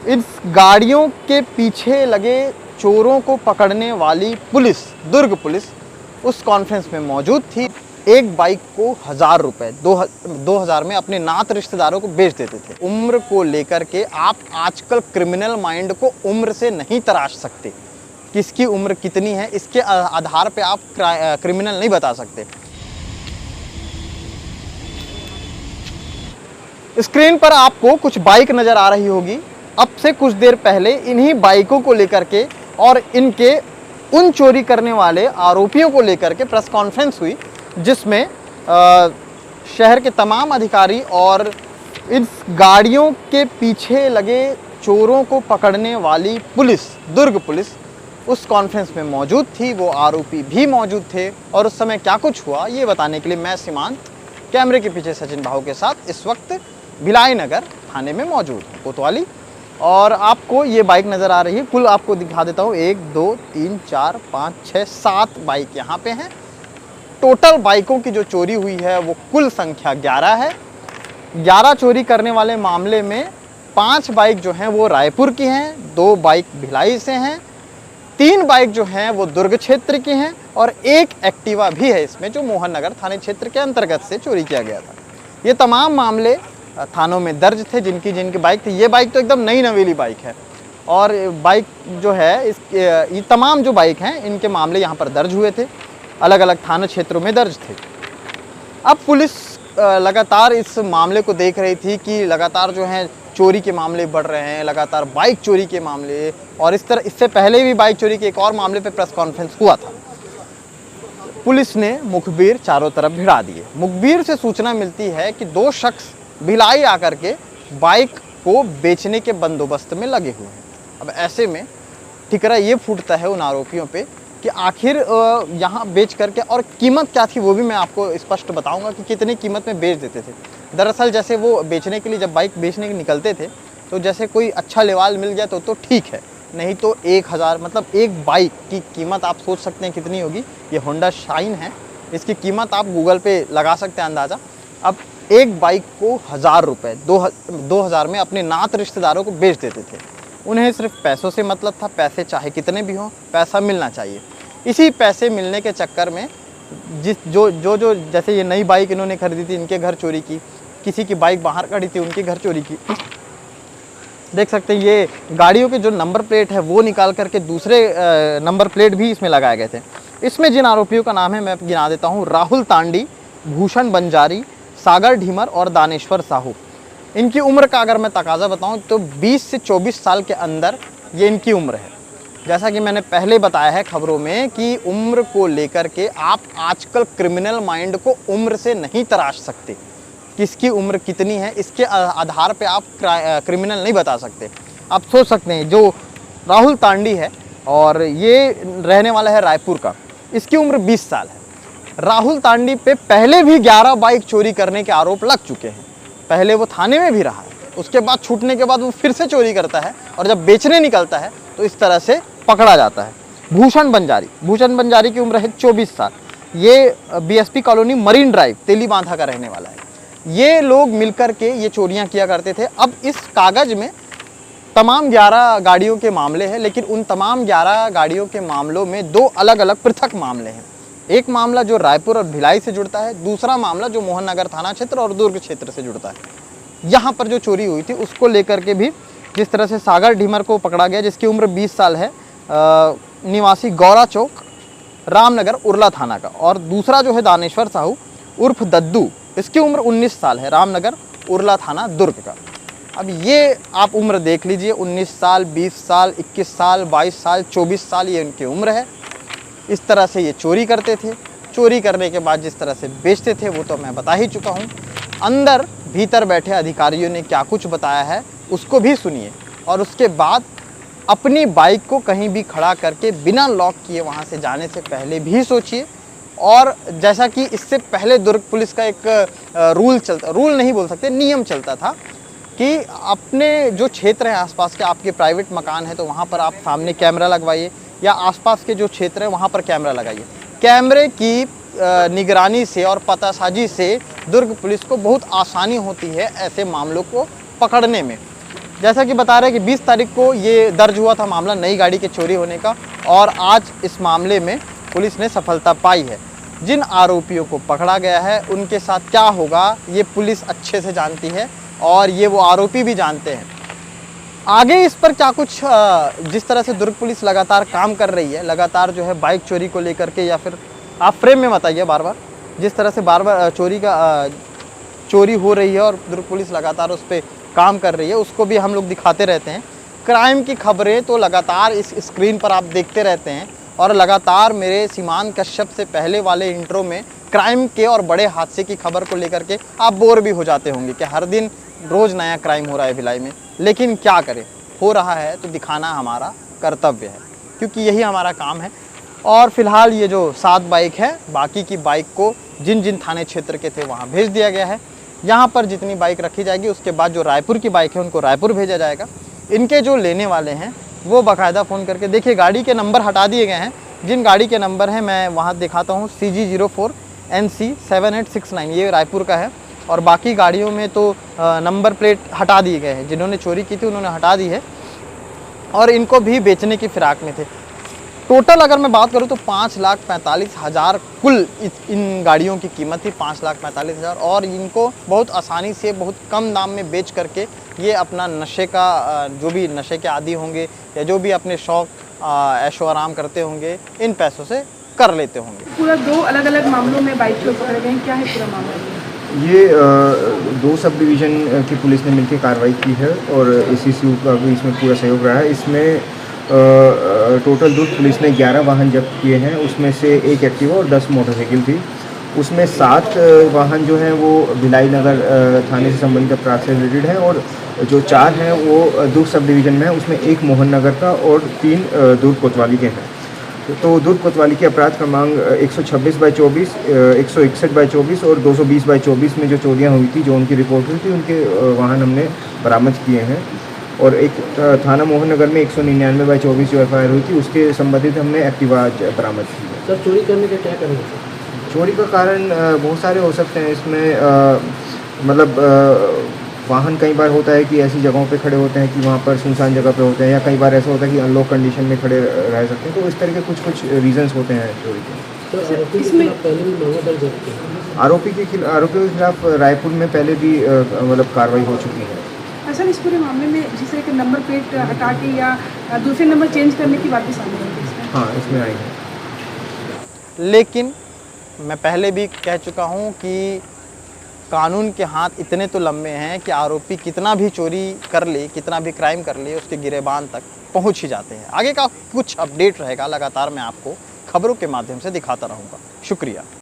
इस गाड़ियों के पीछे लगे चोरों को पकड़ने वाली पुलिस, दुर्ग पुलिस, उस कॉन्फ्रेंस में मौजूद थी। एक बाइक को 1000 रुपए 2000 में अपने नात रिश्तेदारों को बेच देते थे। उम्र को लेकर के आप आजकल क्रिमिनल माइंड को उम्र से नहीं तराश सकते। किसकी उम्र कितनी है इसके आधार पे आप क्रिमिनल नहीं बता सकते। स्क्रीन पर आपको कुछ बाइक नजर आ रही होगी। अब से कुछ देर पहले इन्हीं बाइकों को लेकर के और इनके उन चोरी करने वाले आरोपियों को लेकर के प्रेस कॉन्फ्रेंस हुई, जिसमें शहर के तमाम अधिकारी और इस गाड़ियों के पीछे लगे चोरों को पकड़ने वाली पुलिस, दुर्ग पुलिस, उस कॉन्फ्रेंस में मौजूद थी। वो आरोपी भी मौजूद थे और उस समय क्या कुछ हुआ ये बताने के लिए मैं सीमांत कैमरे के पीछे सचिन भाऊ के साथ इस वक्त भिलाई नगर थाने में मौजूद हूँ, कोतवाली। और आपको ये बाइक नज़र आ रही है, कुल आपको दिखा देता हूँ, 1 2 3 4 5 6 7 बाइक यहाँ पे हैं। टोटल बाइकों की जो चोरी हुई है वो कुल संख्या 11 है। 11 चोरी करने वाले मामले में 5 बाइक जो हैं वो रायपुर की हैं, 2 बाइक भिलाई से हैं, 3 बाइक जो हैं वो दुर्ग क्षेत्र की हैं और 1 एक्टिवा भी है इसमें, जो मोहन नगर थाने क्षेत्र के अंतर्गत से चोरी किया गया था। ये तमाम मामले थानों में दर्ज थे जिनकी बाइक थी। ये बाइक तो एकदम नई नवेली बाइक है और बाइक जो है ये तमाम जो बाइक हैं इनके मामले यहाँ पर दर्ज हुए थे, अलग अलग थाना क्षेत्रों में दर्ज थे। अब पुलिस लगातार इस मामले को देख रही थी कि लगातार जो है चोरी के मामले बढ़ रहे हैं, लगातार बाइक चोरी के मामले, और इस तरह इससे पहले भी बाइक चोरी के एक और मामले पे प्रेस कॉन्फ्रेंस हुआ था। पुलिस ने मुखबिर चारों तरफ भिड़ा दिए। मुखबिर से सूचना मिलती है कि 2 शख्स भिलाई आकर के बाइक को बेचने के बंदोबस्त में लगे हुए हैं। अब ऐसे में ठिकरा ये फूटता है उन आरोपियों पे कि आखिर यहाँ बेच करके, और कीमत क्या थी वो भी मैं आपको स्पष्ट बताऊंगा कि कितनी कीमत में बेच देते थे। दरअसल जैसे वो बेचने के लिए जब बाइक बेचने के निकलते थे तो जैसे कोई अच्छा लेवाल मिल गया तो ठीक है, नहीं तो 1000, मतलब एक बाइक की कीमत आप सोच सकते हैं कितनी होगी। ये होंडा शाइन है, इसकी कीमत आप गूगल पे लगा सकते हैं अंदाज़ा। अब एक बाइक को 1000 रुपये 2000 में अपने नात रिश्तेदारों को बेच देते थे। उन्हें सिर्फ पैसों से मतलब था, पैसे चाहे कितने भी हों, पैसा मिलना चाहिए। इसी पैसे मिलने के चक्कर में जो जैसे ये नई बाइक इन्होंने खरीदी थी, इनके घर चोरी की, किसी की बाइक बाहर खड़ी थी उनके घर चोरी की। देख सकते हैं ये गाड़ियों के जो नंबर प्लेट है वो निकाल करके दूसरे नंबर प्लेट भी इसमें लगाए गए थे। इसमें जिन आरोपियों का नाम है मैं गिना देता हूँ: राहुल तांडी, भूषण बंजारी, सागर ढीमर और दानेश्वर साहू। इनकी उम्र का अगर मैं तकाजा बताऊं तो 20 से 24 साल के अंदर ये इनकी उम्र है। जैसा कि मैंने पहले बताया है खबरों में कि उम्र को लेकर के आप आजकल क्रिमिनल माइंड को उम्र से नहीं तराश सकते। किसकी उम्र कितनी है इसके आधार पे आप क्रिमिनल नहीं बता सकते। आप सोच सकते हैं जो राहुल तांडी है और ये रहने वाला है रायपुर का, इसकी उम्र 20 साल है। राहुल तांडी पे पहले भी 11 बाइक चोरी करने के आरोप लग चुके हैं। पहले वो थाने में भी रहा है, उसके बाद छूटने के बाद वो फिर से चोरी करता है और जब बेचने निकलता है तो इस तरह से पकड़ा जाता है। भूषण बंजारी की उम्र है 24 साल। ये BSP colony marine drive Telibandha का रहने वाला है। ये लोग मिलकर के ये चोरियां किया करते थे। अब इस कागज में तमाम 11 गाड़ियों के मामले हैं, लेकिन उन तमाम 11 गाड़ियों के मामलों में 2 अलग अलग पृथक मामले हैं। एक मामला जो रायपुर और भिलाई से जुड़ता है, दूसरा मामला जो मोहन नगर थाना क्षेत्र और दुर्ग क्षेत्र से जुड़ता है। यहाँ पर जो चोरी हुई थी उसको लेकर के भी जिस तरह से सागर ढीमर को पकड़ा गया, जिसकी उम्र 20 साल है, निवासी गौरा चौक, रामनगर, उरला थाना का, और दूसरा जो है दानेश्वर साहू उर्फ दद्दू, इसकी उम्र 19 साल है, रामनगर, उरला थाना, दुर्ग का। अब ये आप उम्र देख लीजिए, 19 साल, 20 साल, 21 साल, 22 साल, 24 साल ये उनकी उम्र है। इस तरह से ये चोरी करते थे। चोरी करने के बाद जिस तरह से बेचते थे वो तो मैं बता ही चुका हूँ। अंदर भीतर बैठे अधिकारियों ने क्या कुछ बताया है उसको भी सुनिए, और उसके बाद अपनी बाइक को कहीं भी खड़ा करके बिना लॉक किए वहाँ से जाने से पहले भी सोचिए। और जैसा कि इससे पहले दुर्ग पुलिस का एक रूल नहीं बोल सकते, नियम चलता था कि अपने जो क्षेत्र हैं आसपास के, आपके प्राइवेट मकान है तो वहाँ पर आप सामने कैमरा लगवाइए, या आसपास के जो क्षेत्र है वहाँ पर कैमरा लगाइए। कैमरे की निगरानी से और पतासाजी से दुर्ग पुलिस को बहुत आसानी होती है ऐसे मामलों को पकड़ने में। जैसा कि बता रहे हैं कि 20 तारीख को ये दर्ज हुआ था मामला नई गाड़ी के चोरी होने का, और आज इस मामले में पुलिस ने सफलता पाई है। जिन आरोपियों को पकड़ा गया है उनके साथ क्या होगा ये पुलिस अच्छे से जानती है, और ये वो आरोपी भी जानते हैं। आगे इस पर क्या कुछ जिस तरह से दुर्ग पुलिस लगातार काम कर रही है, लगातार जो है बाइक चोरी को लेकर के, या फिर आप फ्रेम में बताइए बार बार, जिस तरह से बार बार चोरी हो रही है और दुर्ग पुलिस लगातार उस पर काम कर रही है, उसको भी हम लोग दिखाते रहते हैं। क्राइम की खबरें तो लगातार इस स्क्रीन पर आप देखते रहते हैं, और लगातार मेरे सीमान कश्यप से पहले वाले इंट्रो में क्राइम के और बड़े हादसे की खबर को लेकर के आप बोर भी हो जाते होंगे कि हर दिन रोज़ नया क्राइम हो रहा है भिलाई में। लेकिन क्या करें, हो रहा है तो दिखाना हमारा कर्तव्य है, क्योंकि यही हमारा काम है। और फिलहाल ये जो 7 बाइक है, बाकी की बाइक को जिन जिन थाने क्षेत्र के थे वहाँ भेज दिया गया है। यहाँ पर जितनी बाइक रखी जाएगी उसके बाद जो रायपुर की बाइक है उनको रायपुर भेजा जाएगा। इनके जो लेने वाले हैं वो बाकायदा फ़ोन करके, देखिए गाड़ी के नंबर हटा दिए गए हैं। जिन गाड़ी के नंबर हैं मैं वहाँ दिखाता हूँ, CG04 NC 7869 ये रायपुर का है, और बाकी गाड़ियों में तो नंबर प्लेट हटा दिए गए हैं। जिन्होंने चोरी की थी उन्होंने हटा दी है, और इनको भी बेचने की फिराक में थे। टोटल अगर मैं बात करूं तो 5,45,000 कुल इन गाड़ियों की कीमत थी, 5,45,000, और इनको बहुत आसानी से बहुत कम दाम में बेच करके ये अपना नशे का जो भी नशे के आदी होंगे या जो भी अपने शौक ऐशो आराम करते होंगे इन पैसों से कर लेते होंगे। पूरा 2 अलग-अलग मामलों में बाइक चोर पकड़े गए हैं, क्या है पूरा मामला? ये 2 सब डिवीज़न की पुलिस ने मिलकर कार्रवाई की है, और ACCU का भी इसमें पूरा सहयोग रहा है। इसमें टोटल दुर्ग पुलिस ने 11 वाहन जब्त किए हैं, उसमें से 1 एक्टिवा और 10 मोटरसाइकिल थी। उसमें 7 वाहन जो हैं वो भिलाई नगर थाने से संबंधित अपराध से रिलेटेड हैं, और जो 4 हैं वो दुर्ग सब डिवीज़न में है। उसमें 1 मोहन नगर का और 3 दुर्ग कोतवाली के हैं। तो दुर्ग कोतवाली के अपराध क्रमांक 126/24, 161/24 और 220/24 में जो चोरियां हुई थी, जो उनकी रिपोर्ट हुई थी, उनके वाहन हमने बरामद किए हैं। और एक थाना मोहन नगर में 199/24 जो FIR हुई थी, उसके संबंधित हमने एक्टिवा बरामद की है। सर, चोरी करने का क्या कारण है? चोरी का कारण बहुत सारे हो सकते हैं इसमें, मतलब वाहन कई बार होता है कि ऐसी जगहों पे खड़े होते हैं कि वहाँ पर सुनसान जगह पे होते हैं, या कई बार ऐसा होता है कि अनलॉक कंडीशन में खड़े रह सकते हैं। तो इस तरह के कुछ रीजंस होते हैं चोरी के। सर, आरोपी के खिलाफ पहले भी मामला दर्ज है? आरोपियों के खिलाफ रायपुर में पहले भी मतलब कार्रवाई हो चुकी है। सर, इस पूरे मामले में जिसे कि नंबर प्लेट हटा के या दूसरे नंबर चेंज करने की बात भी सामने आई है? हाँ, इसमें आई है। लेकिन मैं पहले भी कह चुका हूँ कि कानून के हाथ इतने तो लंबे हैं कि आरोपी कितना भी चोरी कर ले, कितना भी क्राइम कर ले, उसके गिरेबान तक पहुँच ही जाते हैं। आगे का कुछ अपडेट रहेगा, लगातार मैं आपको खबरों के माध्यम से दिखाता रहूँगा। शुक्रिया।